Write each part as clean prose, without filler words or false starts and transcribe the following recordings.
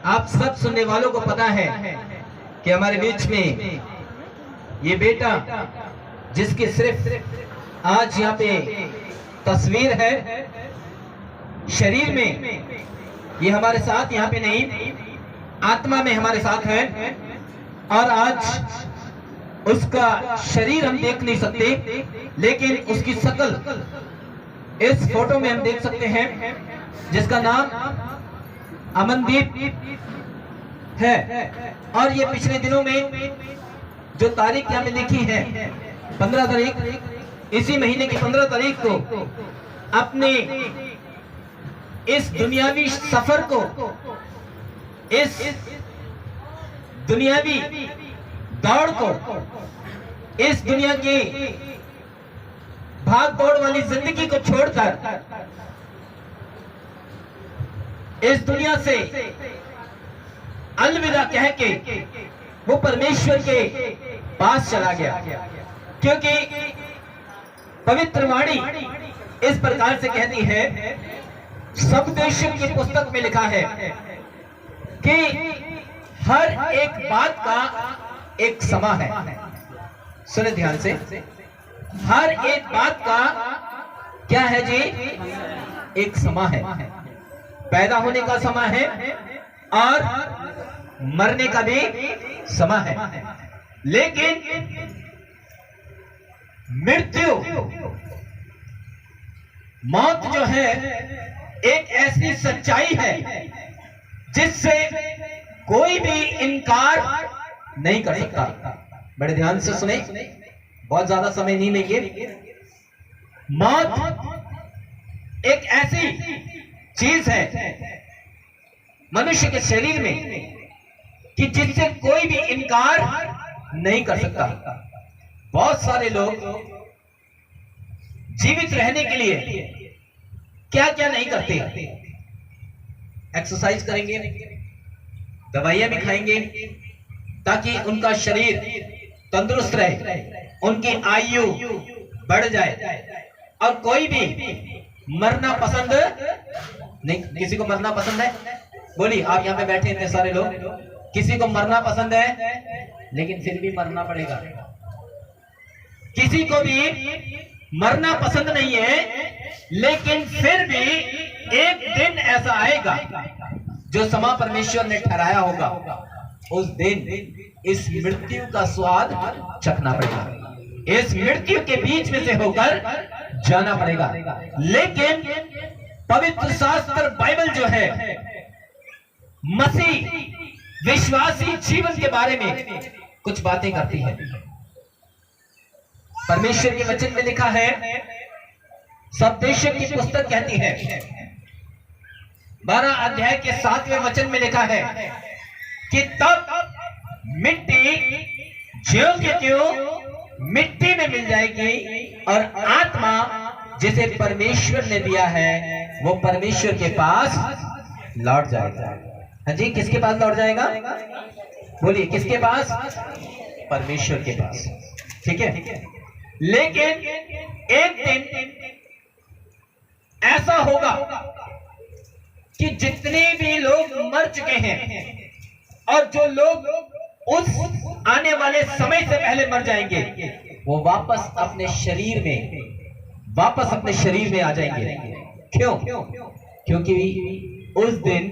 आप सब सुनने वालों को पता है कि हमारे बीच में ये बेटा जिसकी सिर्फ आज यहाँ पे तस्वीर है, शरीर में ये हमारे साथ यहाँ पे नहीं, आत्मा में हमारे साथ है। और आज उसका शरीर हम देख नहीं सकते, लेकिन उसकी शक्ल इस फोटो में हम देख सकते हैं, जिसका नाम अमनदीप है। और ये पिछले दिनों में जो तारीख यहाँ पे लिखी है 15 तारीख, इसी महीने की 15 तारीख को अपने इस दुनियावी सफर को, इस दुनियावी दौड़ को, इस दुनिया की भाग दौड़ वाली जिंदगी को छोड़कर इस दुनिया से अलविदा कह के वो परमेश्वर के पास चला गया। क्योंकि पवित्र वाणी इस प्रकार से कहती है, सपदेशों की पुस्तक में लिखा है कि हर एक बात का एक समा है। सुने ध्यान से, हर एक बात का क्या है जी? एक समा है। पैदा होने का समय है और मरने का भी समय है। लेकिन मृत्यु, मौत जो है एक ऐसी सच्चाई है जिससे कोई भी इनकार नहीं कर सकता। बड़े ध्यान से सुने, बहुत ज्यादा समय नहीं लेंगे। मौत एक ऐसी चीज है मनुष्य के शरीर में कि जिससे कोई भी इनकार नहीं कर सकता। बहुत सारे लोग जीवित रहने के लिए क्या क्या नहीं करते। एक्सरसाइज करेंगे, दवाइयां भी खाएंगे ताकि उनका शरीर तंदुरुस्त रहे, उनकी आयु बढ़ जाए। और कोई भी मरना पसंद नहीं। किसी को मरना पसंद है? बोलिए, आप यहाँ पे बैठे इतने सारे लोग, किसी को मरना पसंद है? लेकिन फिर भी मरना पड़ेगा। किसी को भी मरना पसंद नहीं है, लेकिन फिर भी एक दिन ऐसा आएगा जो समा परमेश्वर ने ठहराया होगा, उस दिन इस मृत्यु का स्वाद चखना पड़ेगा। इस मृत्यु के बीच में से होकर जाना पड़ेगा। लेकिन पवित्र शास्त्र बाइबल जो है मसीह विश्वासी जीवन के बारे में कुछ बातें करती है। परमेश्वर के वचन में लिखा है, सपदेशों की पुस्तक कहती है 12 अध्याय के 7वें वचन में लिखा है कि तब मिट्टी ज्यों के त्यों मिट्टी में मिल जाएगी और आत्मा जिसे परमेश्वर ने दिया है वो परमेश्वर के पास लौट जाएगा। हाँ जी, किसके पास लौट जाएगा? बोलिए, किसके पास? परमेश्वर के पास। ठीक है। लेकिन एक दिन ऐसा होगा कि जितने भी लोग मर चुके हैं और जो लोग उस आने वाले समय से पहले मर जाएंगे, वो वापस अपने शरीर में आ जाएंगे। क्यों? क्योंकि उस दिन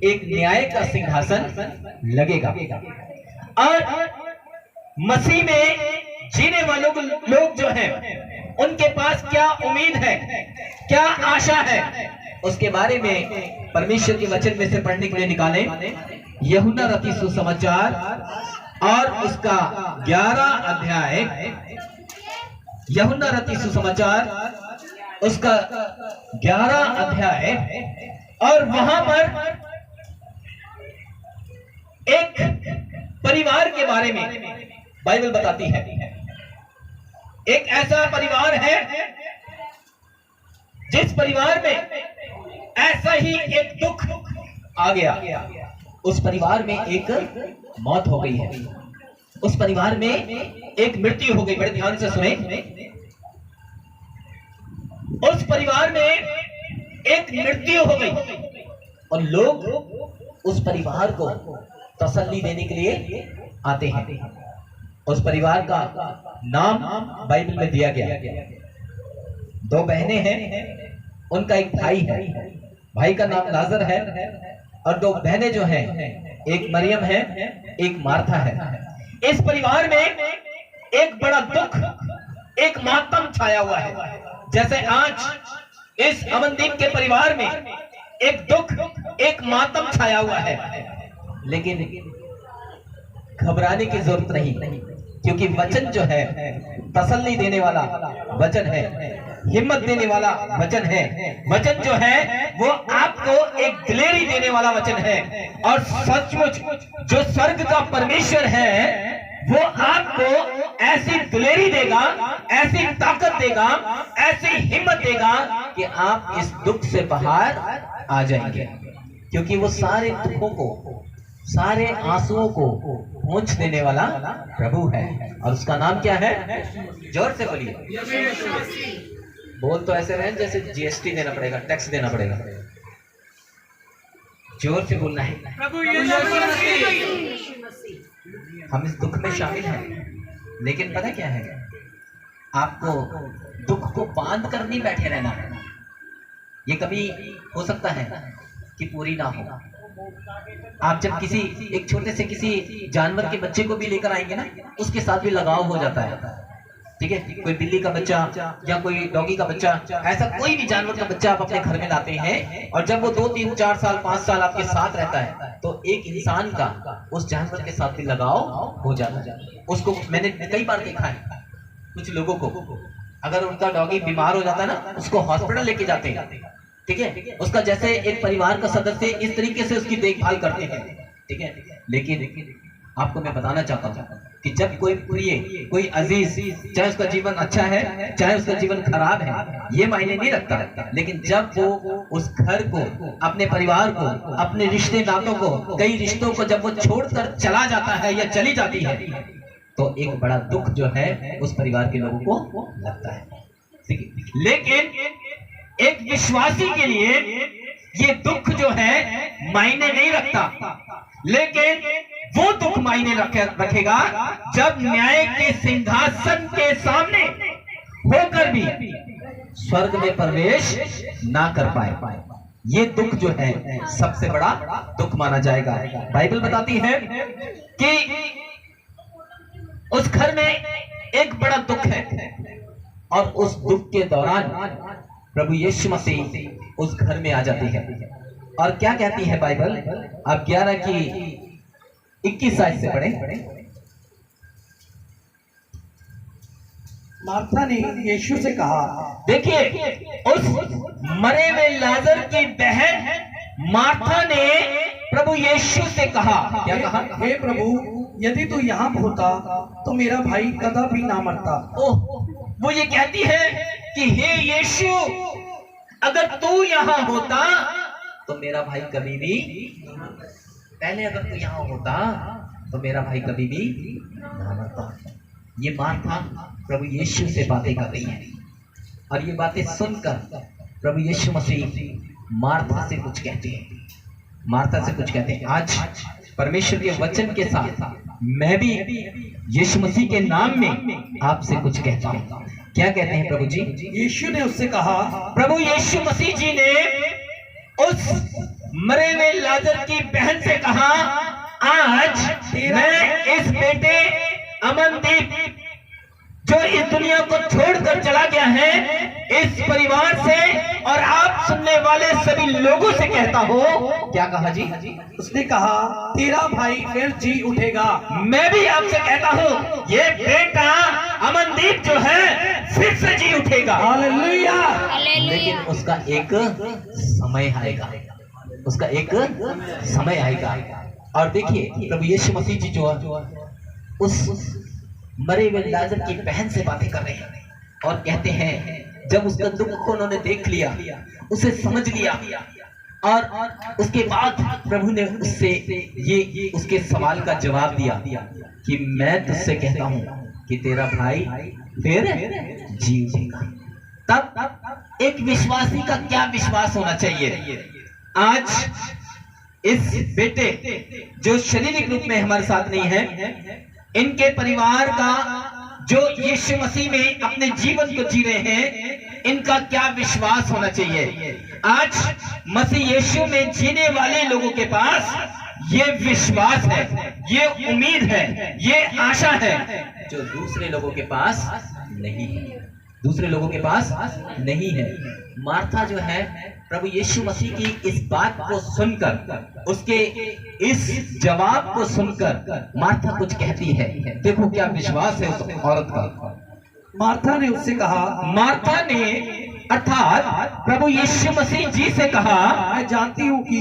एक न्याय का सिंहासन लगेगा और मसीह में जीने वालों लोग जो हैं, उनके पास क्या उम्मीद है, क्या आशा है, उसके बारे में परमेश्वर के वचन में से पढ़ने के लिए निकालें यूहन्ना रची सुसमाचार और उसका 11 अध्याय, यूहन्ना रची सुसमाचार उसका 11 अध्याय। और वहां पर एक परिवार के बारे में बाइबल बताती है। एक ऐसा परिवार है जिस परिवार में ऐसा ही एक दुख आ गया। उस परिवार में एक मौत हो गई है, उस परिवार में एक मृत्यु हो गई। बड़े ध्यान से सुने, उस परिवार में एक मृत्यु हो गई और लोग उस परिवार को तसल्ली देने के लिए आते हैं। उस परिवार का नाम बाइबल में दिया गया। दो बहनें हैं, उनका एक भाई है, भाई का नाम लाजर है, और दो बहनें जो हैं, एक मरियम है, एक मार्था है। इस परिवार में एक बड़ा दुख, एक मातम छाया हुआ है। जैसे आज इस अमनदीप के परिवार में एक दुख, एक मातम छाया हुआ है, लेकिन घबराने की जरूरत नहीं, क्योंकि वचन जो है तसल्ली देने वाला वचन है, हिम्मत देने वाला वचन है। वचन जो है वो आपको एक दिलेरी देने वाला वचन है, और सचमुच जो स्वर्ग का परमेश्वर है वो आपको ऐसी दिलेरी देगा, ऐसी ताकत देगा, ऐसी हिम्मत देगा कि आप इस दुख से बाहर आ जाएंगे, क्योंकि वो सारे दुखों को, सारे आंसुओं को पोंछ देने वाला प्रभु है। और उसका नाम क्या है? जोर से बोलिए। बोल तो ऐसे रहे जैसे जीएसटी देना पड़ेगा, टैक्स देना पड़ेगा। जोर से बोलना है, प्रभु यीशु मसीह। हम इस दुख में शामिल हैं, लेकिन पता क्या है, आपको दुख को बांध कर नहीं बैठे रहना है। ये कभी हो सकता है कि पूरी ना हो। आप जब किसी एक छोटे से किसी जानवर के बच्चे को भी लेकर आएंगे ना, उसके साथ भी लगाव हो जाता है, ठीक है। कोई बिल्ली का बच्चा या कोई डॉगी का बच्चा, ऐसा कोई भी जानवर का बच्चा आप अपने घर में लाते हैं, और जब वो 2, 3, 4 साल 5 साल आपके साथ रहता है, तो एक इंसान का उस जानवर के साथ भी लगाव हो जाता है। उसको मैंने कई बार देखा है, कुछ लोगों को अगर उनका डॉगी बीमार हो जाता है ना, उसको हॉस्पिटल लेके जाते हैं, ठीक है। उसका जैसे एक परिवार का सदस्य इस तरीके से उसकी देखभाल करते हैं, ठीक है। लेकिन आपको मैं बताना चाहता हूँ कि जब कोई प्रिय, कोई अजीज, चाहे उसका जीवन अच्छा है चाहे उसका जीवन खराब है, ये मायने नहीं रखता, लेकिन जब वो उस घर को, अपने परिवार को, अपने रिश्ते नातों को, कई रिश्तों को जब वो छोड़कर चला जाता है या चली जाती है, तो एक बड़ा दुख जो है उस परिवार के लोगों को लगता है। लेकिन एक विश्वासी के लिए ये दुख जो है मायने नहीं रखता, लेकिन वो दुख मायने रखेगा जब न्याय के सिंहासन के सामने होकर भी स्वर्ग में प्रवेश ना कर पाए। ये दुख जो है सबसे बड़ा दुख माना जाएगा। बाइबल बताती है कि उस घर में एक बड़ा दुख है, और उस दुख के दौरान प्रभु यीशु मसीह उस घर में आ जाती है। और क्या कहती है बाइबल? आप 11 की 21 आयत से पढ़ें। मार्था ने यीशु से कहा, देखिए उस मरे हुए लाजर की बहन मार्था ने प्रभु यीशु से कहा, क्या कहा? हे प्रभु, यदि तू यहाँ होता तो मेरा भाई कदापि ना मरता। ओह, वो ये कहती है कि हे यीशु, अगर तू यहाँ होता तो मेरा भाई कभी भी, पहले अगर तू यहाँ होता तो मेरा भाई कभी भी ना मरता। ये मार्था प्रभु यीशु से बातें कर रही है, और ये बातें सुनकर प्रभु यीशु मसीह मार्था से कुछ कहते हैं, मार्था से कुछ कहते हैं। आज परमेश्वर के वचन के साथ मैं भी यीशु मसीह के नाम में आपसे कुछ कहता हूँ। क्या कहते हैं प्रभु जी? यीशु ने उससे कहा, प्रभु यीशु मसीह जी ने उस मरे हुए लाजर की बहन से कहा, आज मैं इस बेटे अमनदीप जो इस दुनिया को छोड़कर चला गया है, इस परिवार से और आप सुनने वाले सभी लोगों से कहता हूँ। क्या कहा जी? उसने कहा, तेरा भाई फिर जी उठेगा। मैं भी आपसे कहता हूँ, ये बेटा अमनदीप जो है फिर से जी उठेगा। हालेलुया। लेकिन उसका एक समय आएगा, उसका एक समय आएगा। और देखिए प्रभु यीशु मसीह जी जो उस मरे हुए लाजर की बहन से बातें कर रहे हैं, और कहते हैं जब उसका दुख को उन्होंने देख लिया, उसे समझ लिया, और उसके बाद प्रभु ने उससे ये उसके सवाल का जवाब दिया कि मैं तुझसे कहता हूं कि तेरा भाई फिर जी उठेगा। तब एक विश्वासी का क्या विश्वास होना चाहिए? आज इस बेटे जो शारीरिक रूप में हमारे साथ नहीं है, इनके परिवार का जो यीशु मसीह में अपने जीवन को जी रहे हैं, इनका क्या विश्वास होना चाहिए। आज मसीह यीशु में जीने वाले लोगों के पास ये विश्वास है, ये उम्मीद है, ये आशा है जो दूसरे लोगों के पास नहीं है, दूसरे लोगों के पास नहीं है। मार्था जो है प्रभु यीशु मसीह की इस बात को सुनकर, उसके इस जवाब को सुनकर मार्था कुछ कहती है। देखो क्या विश्वास है उस औरत का। मार्था ने उससे कहा, मार्था ने अर्थात प्रभु यीशु मसीह जी से कहा, मैं जानती हूँ कि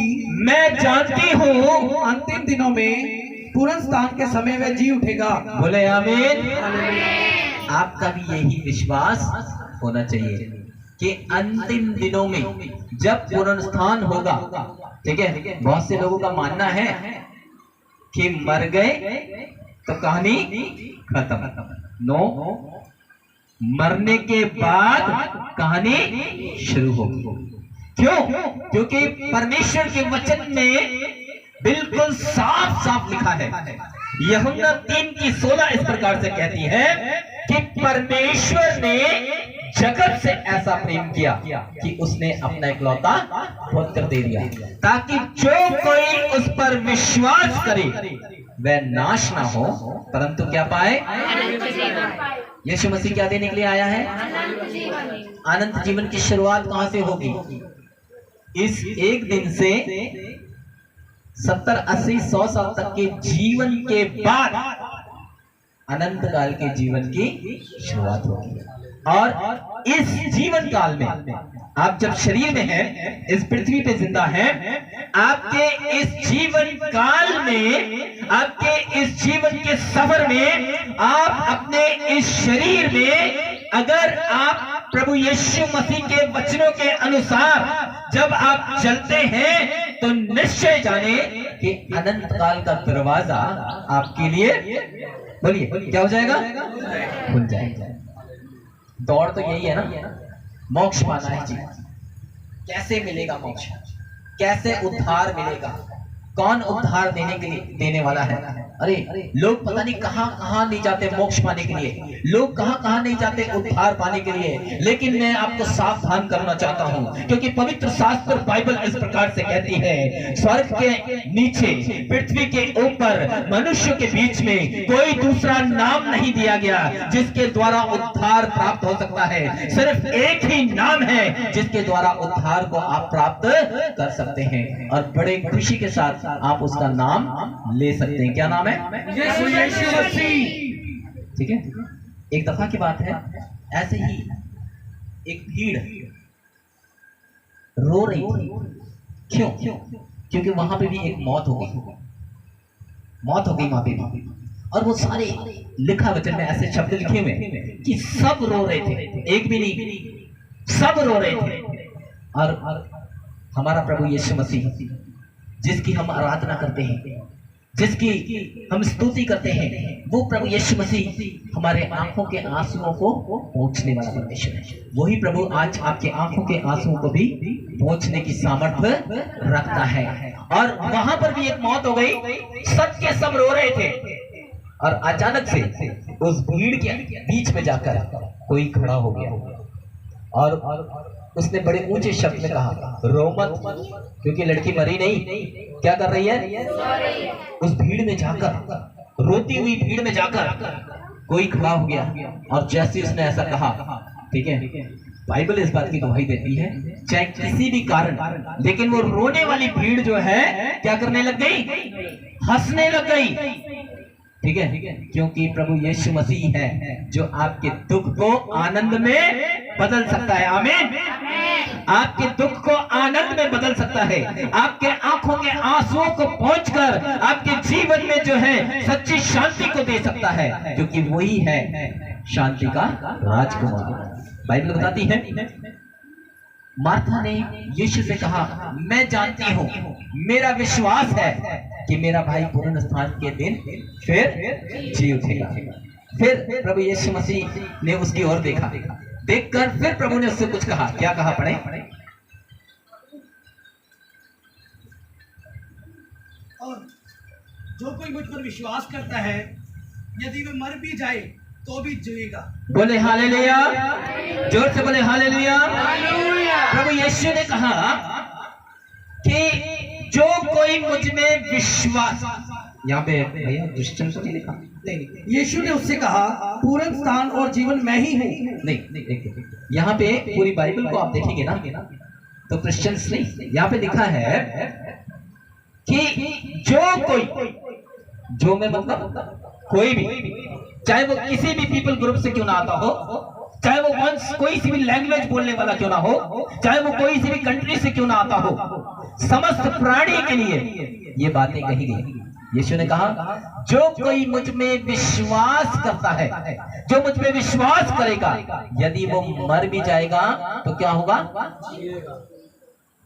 अंतिम दिनों में पुनरुत्थान के समय वह जी उठेगा। बोले आमीन। आपका भी यही विश्वास होना चाहिए कि अंतिम दिनों में जब पुनरुत्थान होगा, ठीक है। बहुत से लोगों का मानना है कि मर गए तो कहानी खत्म। नो, मरने के बाद कहानी शुरू होगी। क्यों? क्योंकि परमेश्वर के वचन में बिल्कुल साफ साफ लिखा है। यूहन्ना 3:16 इस प्रकार से कहती है कि परमेश्वर ने जगत से ऐसा प्रेम किया कि उसने अपना इकलौता पुत्र दे दिया, ताकि जो कोई उस पर विश्वास करे वह नाश ना हो परंतु क्या पाए, यीशु मसीह क्या देने के लिए आया है? अनंत जीवन की शुरुआत कहां से होगी? इस एक दिन से 70, 80, 100 साल तक के जीवन के बाद अनंत काल के जीवन की शुरुआत होगी। और इस जीवन काल में आप जब शरीर में हैं, इस पृथ्वी पे जिंदा हैं, आपके इस जीवन काल में, आपके इस जीवन के सफर में, आप अपने इस शरीर में अगर आप प्रभु यीशु मसीह के वचनों के अनुसार जब आप चलते हैं तो निश्चय जाने कि अनंत काल का दरवाजा आपके लिए, बोलिए क्या हो जाएगा? खुल जाएगा। दौड़ तो यही है ना, मोक्ष पाना है जी। कैसे मिलेगा मोक्ष? कैसे उद्धार मिलेगा? कौन उद्धार देने वाला है? अरे लोग पता नहीं कहां कहां नहीं जाते मोक्ष पाने के लिए, लोग कहां कहां नहीं जाते उद्धार पाने के लिए। लेकिन मैं आपको सावधान करना चाहता हूं, क्योंकि पवित्र शास्त्र बाइबल इस प्रकार से कहती है, स्वर्ग के नीचे, पृथ्वी के ऊपर, मनुष्य के बीच में कोई दूसरा नाम नहीं दिया गया जिसके द्वारा उद्धार प्राप्त हो सकता है। सिर्फ एक ही नाम है जिसके द्वारा उद्धार को आप प्राप्त कर सकते हैं, और बड़े खुशी के साथ आप उसका नाम ले सकते हैं। क्या नाम है? यीशु मसीह। ठीक है। एक दफा की बात है, ऐसे ही एक भीड़ रो रही थी। क्यों? क्योंकि वहां पे भी एक मौत हो गई, मौत हो गई वहां पे भी। और वो सारे लिखा वचन में ऐसे शब्द लिखे हुए कि सब रो रहे थे, एक भी नहीं, सब रो रहे थे। और हमारा प्रभु यीशु मसीह जिसकी हम आराधना करते हैं, जिसकी हम स्तुति करते हैं, वो प्रभु यीशु मसीह हमारे आंखों के आंसुओं को पोंछने वाला परमेश्वर है। वही प्रभु आज आपके आंखों के आंसुओं को भी पोंछने की सामर्थ्य रखता है। और वहां पर भी एक मौत हो गई, सब के सब रो रहे थे, और अचानक से उस भीड़ के बीच में जाकर कोई खड़ा हो गया और उसने बड़े ऊंचे शब्द में कहा, रो मत, क्योंकि लड़की मरी नहीं। क्या कर रही है? उस भीड़ में जाकर, रोती हुई भीड़ में जाकर कोई खड़ा हो गया, और जैसे उसने ऐसा कहा, ठीक है, बाइबल इस बात की गवाही देती है, चाहे किसी भी कारण, लेकिन वो रोने वाली भीड़ जो है क्या करने लग गई? हंसने लग गई। ठीक है, क्योंकि प्रभु यीशु मसीह है जो आपके दुख को आनंद में बदल सकता है। आमीन। आपके दुख को आनंद में बदल सकता है, आपके आंखों के आंसुओं को पोंछकर आपके जीवन में जो है सच्ची शांति को दे सकता है, क्योंकि वही है शांति का राजकुमार। बाइबल बताती है, मार्था ने यीशु से कहा, मैं जानती हूं, मेरा विश्वास है कि मेरा भाई पुनरुत्थान के दिन फिर जी उठेगा। फिर प्रभु यीशु मसीह ने उसकी ओर देखा, देखकर फिर प्रभु ने उससे कुछ कहा। क्या कहा? पढ़े। और जो कोई मुझ पर विश्वास करता है, यदि वह मर भी जाए तो भी जिएगा। बोले हालेलुया, जोर से बोले हालेलुया। प्रभु यीशु ने कहा कि जो कोई मुझ में विश्वास, यहाँ पे भैया क्रिश्चियन से नहीं लिखा, नहीं, यीशु ने उससे कहा, पूर्ण स्थान और जीवन मैं ही हूँ। नहीं, यहाँ पे पूरी बाइबल को आप देखेंगे ना तो क्रिश्चियंस नहीं, यहाँ पे लिखा है कि जो कोई, जो में मतलब कोई भी, चाहे वो किसी भी पीपल ग्रुप से क्यों ना आता हो, चाहे वो कोई सी भी लैंग्वेज बोलने वाला क्यों ना हो, चाहे वो कोई सी भी कंट्री से क्यों ना आता हो, समस्त प्राणी के लिए ये बातें कही गई। यीशु ने कहा जो कोई मुझ में विश्वास करता है, जो मुझ में विश्वास करेगा, यदि वो मर भी जाएगा तो क्या होगा?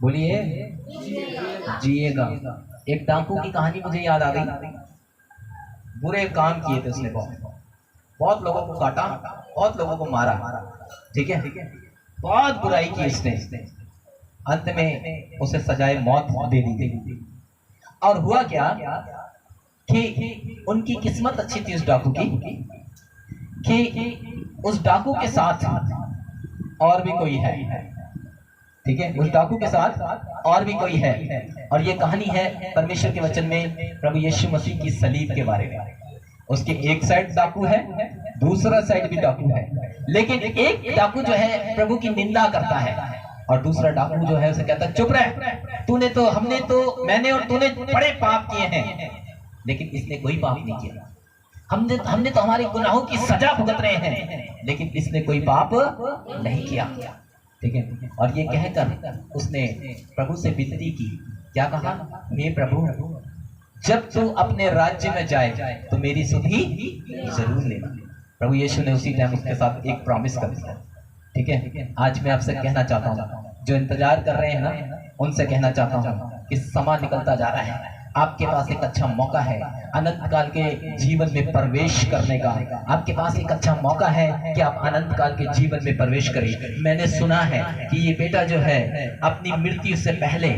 बोलिए जिएगा। एक डाकू की कहानी मुझे याद आ गई। बुरे काम किए थे उसने, बहुत लोगों को काटा, बहुत लोगों को मारा, ठीक है, बहुत बुराई की इसने। अंत में उसे सजाए मौत दे दी गई। और हुआ क्या कि उनकी किस्मत अच्छी थी उस डाकू की कि उस डाकू के साथ और भी कोई है, ठीक है, उस डाकू के साथ और भी कोई है। और ये कहानी है परमेश्वर के वचन में प्रभु यीशु मसीह की सलीब के बारे में। उसके एक साइड डाकू है, दूसरा साइड भी डाकू है, लेकिन एक डाकू जो है प्रभु की निंदा करता है और दूसरा डाकू जो है उसे कहता है चुप रह, तूने तो, हमने तो, मैंने और तूने बड़े पाप किए हैं, लेकिन इसने कोई पाप नहीं किया। हमने तो हमारे गुनाहों की सजा भुगत रहे हैं, लेकिन इसने कोई पाप नहीं किया, ठीक है। और ये कहकर उसने प्रभु से विनती की, क्या कहा? हे प्रभु, जब तू अपने राज्य में जाए तो मेरी सुधि जरूर लेना। प्रभु यीशु ने उसी टाइम उसके साथ एक प्रॉमिस कर दिया, ठीक है। आज मैं आपसे कहना चाहता हूँ, जो इंतजार कर रहे हैं ना, उनसे कहना चाहता हूँ कि समय निकलता जा रहा है, आपके पास एक अच्छा मौका है अनंत काल के जीवन में प्रवेश करने का। आपके पास एक अच्छा मौका है कि आप अनंत काल के जीवन में प्रवेश करें। मैंने सुना है कि ये बेटा जो है अपनी मृत्यु से पहले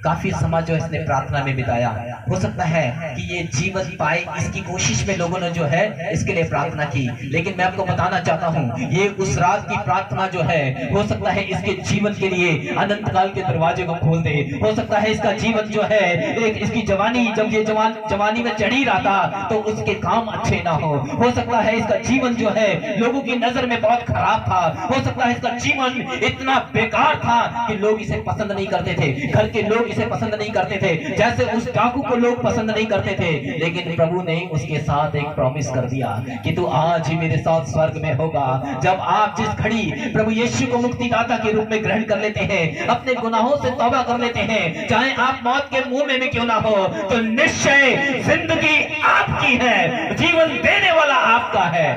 काफी समय जो इसने प्रार्थना में बिताया। हो सकता है कि ये जीवन पाए, इसकी कोशिश में लोगों ने जो है इसके लिए प्रार्थना की, लेकिन मैं आपको बताना चाहता हूँ ये उस रात की प्रार्थना जो है, हो सकता है इसके जीवन के लिए अनंत काल के दरवाजे को खोल दे। हो सकता है इसका जीवन जो है, एक इसकी जवानी, जब ये जवानी में चढ़ी रहा था तो उसके काम अच्छे ना हो सकता है इसका जीवन जो है लोगों की नजर में बहुत खराब था। हो सकता है इसका जीवन इतना बेकार था कि लोग इसे पसंद नहीं करते थे, घर के लोग इसे पसंद नहीं करते थे, जैसे उस डाकू को लोग पसंद नहीं करते थे। लेकिन प्रभु ने उसके साथ एक प्रॉमिस कर दिया कि तू आज ही मेरे साथ स्वर्ग में होगा। जब आप जिस घड़ी प्रभु यीशु को मुक्तिदाता के रूप में ग्रहण कर लेते हैं, अपने गुनाहों से तौबा कर लेते हैं, चाहे आप मौत के मुंह में भी क्यों ना हो, तो निश्चय जिंदगी आपकी है, जीवन देने वाला आपका है,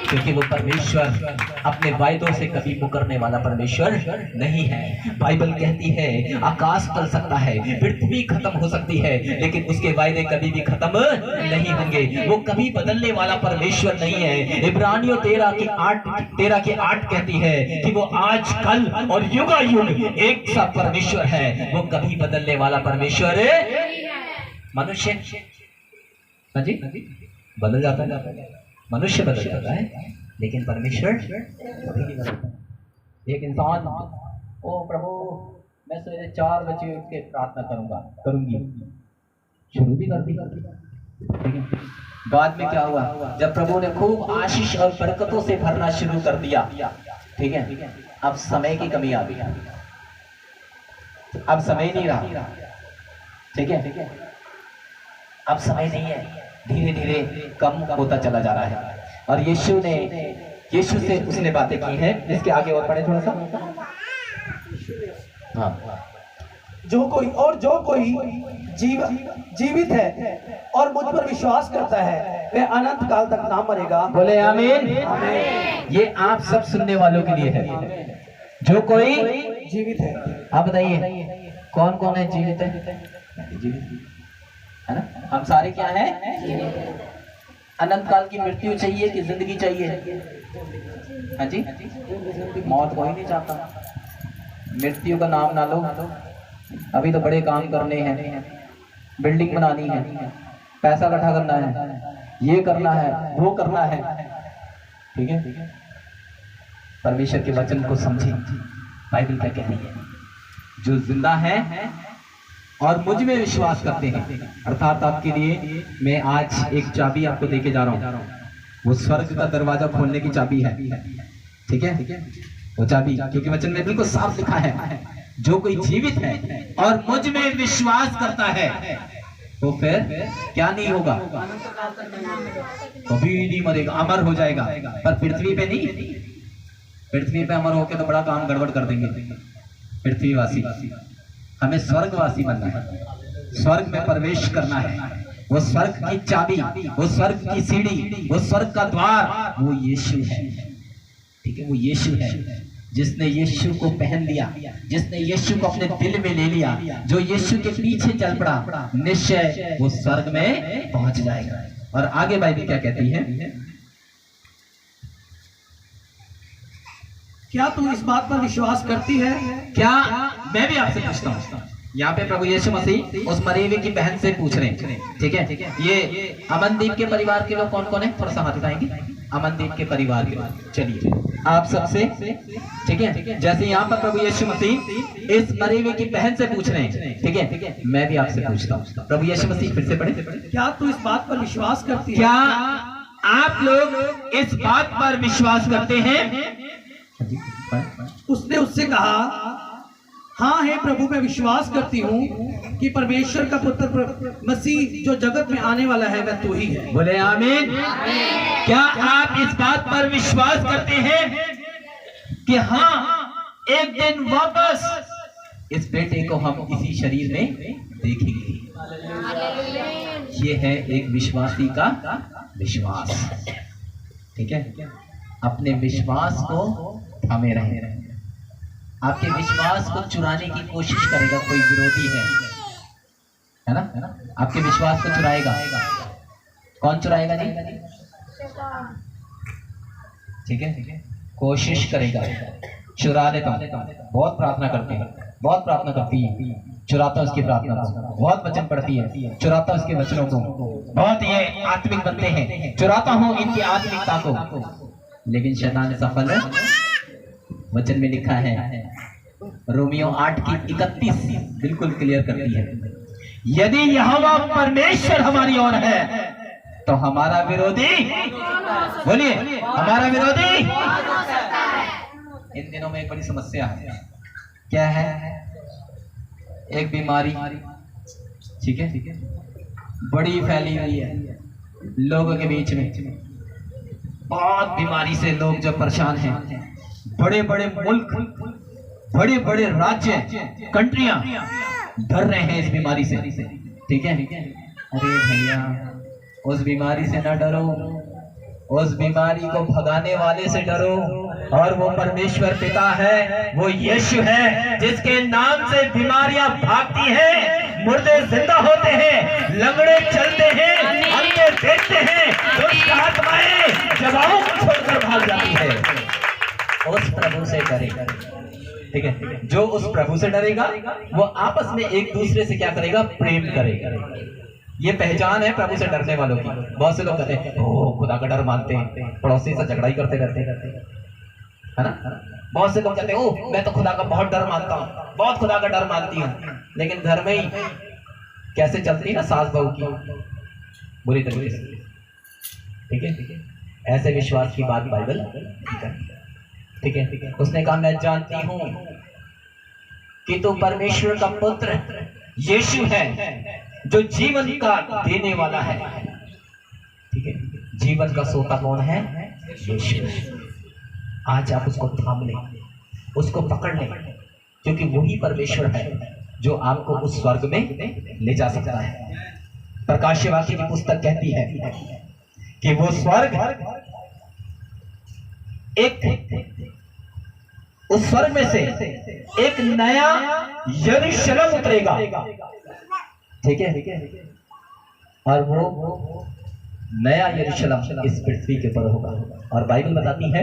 क्योंकि वो परमेश्वर अपने वायदों से कभी मुकरने वाला परमेश्वर नहीं है। बाइबल कहती है आकाश टल सकता है, पृथ्वी खत्म हो सकती है, लेकिन उसके वायदे कभी भी खत्म नहीं होंगे। वो कभी बदलने वाला परमेश्वर नहीं है। इब्रानियों 13 के 8 कहती है कि वो आज, कल और युगायुग एक सा परमेश्वर है, वो कभी बदलने वाला परमेश्वर। मनुष्य जी बदल जाता है, मनुष्य बदल जाता है, लेकिन परमेश्वर कभी नहीं बदलता। एक इंसान, ओ प्रभु मैं सवेरे 4 बजे उठ के प्रार्थना करूंगी, शुरू भी कर दी, बाद में क्या हुआ, जब प्रभु ने खूब आशीष और बरकतों से भरना शुरू कर दिया, ठीक है, अब समय की कमी आ गई, अब समय नहीं रहा, ठीक है, अब समय नहीं है, धीरे धीरे कम होता चला जा रहा है। और यीशु से उसने बातें की हैं। इसके आगे और पढ़े थोड़ा सा। हाँ, जो कोई जीवित है और मुझ पर विश्वास करता है, वह अनंत काल तक ना मरेगा। बोले आमीन। ये आप सब सुनने वालों के लिए है। जो कोई जीवित है, आप बताइए कौन कौन है जीवित है? जीवित है ना, हम सारे क्या है? अनंत काल की मृत्यु चाहिए कि जिंदगी चाहिए? हाँ जी, मौत कोई नहीं चाहता, मृत्यु का नाम ना लो, अभी तो बड़े काम करने हैं, बिल्डिंग बनानी है, पैसा इकट्ठा करना है, ये करना है, वो करना है। ठीक है, परमेश्वर के वचन को समझिए। बाइबल क्या कह रही है? जो जिंदा है और मुझ में विश्वास करते हैं, अर्थात आपके लिए मैं आज एक चाबी आपको देके जा रहा हूँ। वो स्वर्ग का दरवाजा खोलने की चाबी है। ठीक है, वो चाबी, क्योंकि वचन में बिल्कुल साफ लिखा है, जो कोई जीवित है और मुझ में विश्वास करता है तो फिर क्या नहीं होगा, कभी नहीं मरेगा, अमर हो जाएगा। पर पृथ्वी पे नहीं, पृथ्वी पे अमर होके तो बड़ा काम गड़बड़ कर देंगे पृथ्वीवासी। हमें स्वर्गवासी बनना है, स्वर्ग में प्रवेश करना है। वो स्वर्ग की चाबी, वो स्वर्ग की सीढ़ी, वो स्वर्ग का द्वार, वो यीशु है। ठीक है, वो यीशु है। जिसने यीशु को पहन लिया, जिसने यीशु को अपने दिल में ले लिया, जो यीशु के पीछे चल पड़ा, निश्चय वो स्वर्ग में पहुंच जाएगा। और आगे बाइबल क्या कहती है? क्या तू इस बात पर विश्वास करती है? क्या, मैं भी आपसे पूछता हूँ। यहाँ पे प्रभु यीशु मसीह उस मरी हुई की बहन से पूछ रहे हैं। ठीक है, ये अमनदीप के परिवार के लोग कौन कौन है? थोड़ा सा हाथ उठाएंगे। अमनदीप के परिवार के लोग, चलिए आप सबसे। ठीक है, जैसे यहाँ पर प्रभु यीशु मसीह इस मरी हुई की बहन से पूछ रहे हैं, ठीक है, मैं भी आपसे पूछता हूँ। प्रभु यीशु मसीह फिर से पढ़े। क्या तू इस बात पर विश्वास करती है? क्या आप लोग इस बात पर विश्वास करते हैं? उसने उससे कहा, हाँ है प्रभु, मैं विश्वास करती हूँ कि परमेश्वर का पुत्र मसीह जो जगत में आने वाला है वह तू ही है। बोले आमीन। क्या आप इस बात पर विश्वास करते हैं कि हाँ, एक दिन वापस इस बेटे को हम इसी शरीर में देखेंगे? ये है एक विश्वासी का विश्वास। ठीक है, अपने विश्वास को थामे रहे। आपके विश्वास को चुराने की कोशिश करेगा कोई विरोधी है ना? आपके विश्वास को चुराएगा। कौन चुराएगा जी? ठीक है, कोशिश करेगा, चुरा लेता। बहुत प्रार्थना करती है, बहुत प्रार्थना करती है, चुराता उसकी प्रार्थना को। बहुत वचन पढ़ती है, चुराता उसके वचनों को। बहुत ये आत्मिक बनते हैं, चुराता हूं इनकी आत्मिकता को। लेकिन शैतान सफल है। वचन में लिखा है, रोमियो 8:31 बिल्कुल क्लियर करती है, यदि यहोवा परमेश्वर हमारी ओर है तो हमारा विरोधी, बोलिए, हमारा विरोधी। इन दिनों में एक बड़ी समस्या है। क्या है? एक बीमारी, ठीक है, बड़ी फैली हुई है लोगों के बीच में। बहुत बीमारी से लोग जो परेशान हैं, बड़े बड़े मुल्क, बड़े बड़े राज्य, कंट्रियां डर रहे हैं इस बीमारी से। ठीक है, अरे भैया, उस बीमारी से ना डरो, उस बीमारी को भगाने वाले से डरो। और वो परमेश्वर पिता है, वो यीशु है, जिसके नाम से बीमारियां भागती हैं, मुर्दे जिंदा होते हैं, लंगड़े चलते हैं, अंधे देखते हैं, दुष्ट आत्माएं जवाओं को छोड़कर भाग जाती है। उस प्रभु से डरे। ठीक है, जो उस प्रभु से डरेगा वो आपस में एक दूसरे से क्या करेगा? प्रेम करेगा। ये पहचान है प्रभु से डरने वालों की। बहुत से लोग कहते हैं, ओह, खुदा का डर मानते हैं, पड़ोसी से झगड़ा ही करते रहते है ना? बहुत से लोग कहते हैं, ओह, मैं तो खुदा का बहुत डर मानता हूँ, बहुत खुदा का डर मानती हूँ। लेकिन घर में ही कैसे चलती है ना सास बहू की, बुरी तरीके से। ठीक है, ऐसे विश्वास की बात बाइबल करती है। ठीक है, उसने कहा, मैं जानती हूं कि तू परमेश्वर का पुत्र यीशु है, जो जीवन का देने वाला है। ठीक है, जीवन का सोता कौन है? यीशु। आज आप उसको थाम लें, उसको पकड़ लें, क्योंकि वही परमेश्वर है जो आपको उस स्वर्ग में ले जा सकता है। प्रकाश वाक्य की पुस्तक कहती है कि वो स्वर्ग उस स्वर्ग में से एक नया यरूशलेम उतरेगा। ठीक है, और वो नया यरूशलेम इस पृथ्वी के ऊपर होगा। और बाइबल बताती है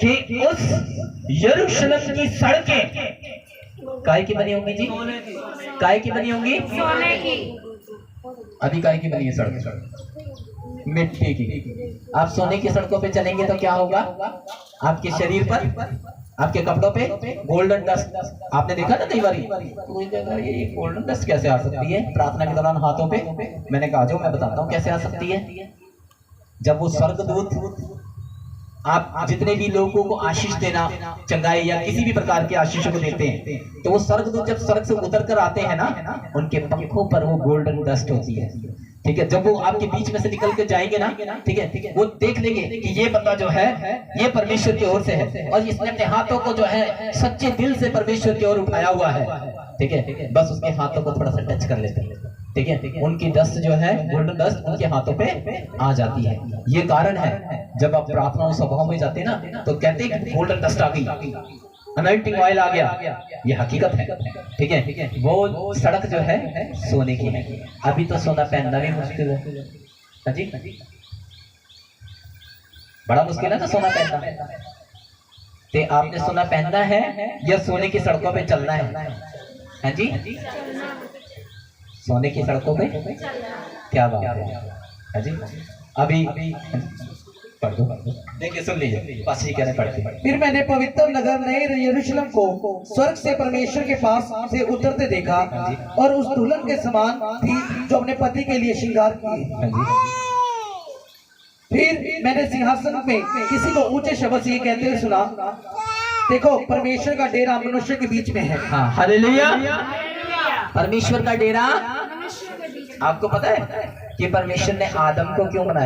कि उस यरूशलेम की सड़कें काय की बनी होंगी जी? काय की बनी होंगी? अधिकारी की बनी है सड़क, मिट्टी की। आप सोने की सड़कों पे चलेंगे तो क्या होगा, आपके शरीर पर, आपके कपड़ों पे गोल्डन डस्ट। आपने देखा ना कई बार कोई जगह ये गोल्डन डस्ट कैसे आ सकती है प्रार्थना के दौरान हाथों पे। मैंने कहा जो मैं बताता हूँ कैसे आ सकती है। जब वो स्वर्गदूत आप जितने भी लोगों को आशीष देना, चंगाई या किसी भी प्रकार की आशीषों को देते हैं, तो वो स्वर्गदूत जब स्वर्ग से उतर कर आते हैं ना, उनके पंखों पर वो गोल्डन डस्ट होती है। ठीक है, जब वो आपके बीच में से निकल के जाएंगे ना, ठीक है, वो देख लेंगे कि ये बंदा जो है ये परमेश्वर की ओर से है और इसने अपने हाथों को जो है सच्चे दिल से परमेश्वर की ओर उठाया हुआ है। ठीक है, बस उसके हाथों को थोड़ा सा टच कर लेते हैं। ठीक है, उनकी डस्ट जो है गोल्डन डस्ट उनके हाथों पे आ जाती है। ये कारण है जब आप प्रार्थना सभाओं में जाते हैं ना, तो कहते हैं कि गोल्डन डस्ट आ गई, अनॉइंटिंग ऑयल आ गया। ये हकीकत है। ठीक है, वो सड़क जो है सोने की है। अभी तो सोना पहनना भी मुश्किल है। हाँ जी, बड़ा मुश्किल है ना सोना पहनना। तो आपने सोना पहनना है या सोने की सड़कों पे चलना है? हाँ जी, सोने की सड़कों पे क्या बात है। हाँ जी, अभी पढ़ दो, देखिए सुन लीजिए, पासी कह रहे पढ़ते। फिर मैंने पवित्र नगर नए यरूशलेम को स्वर्ग से परमेश्वर के पास से उतरते देखा और उस दुल्हन के समान थी जो अपने पति के लिए श्रृंगार की। फिर मैंने सिंहासन में किसी को ऊंचे शब्द से ये कहते हुए सुना, देखो परमेश्वर का डेरा मनुष्य के बीच में है। हाँ, हालेलुया। परमेश्वर का डेरा। आपको पता है कि परमेश्वर ने आदम को क्यों बनाया?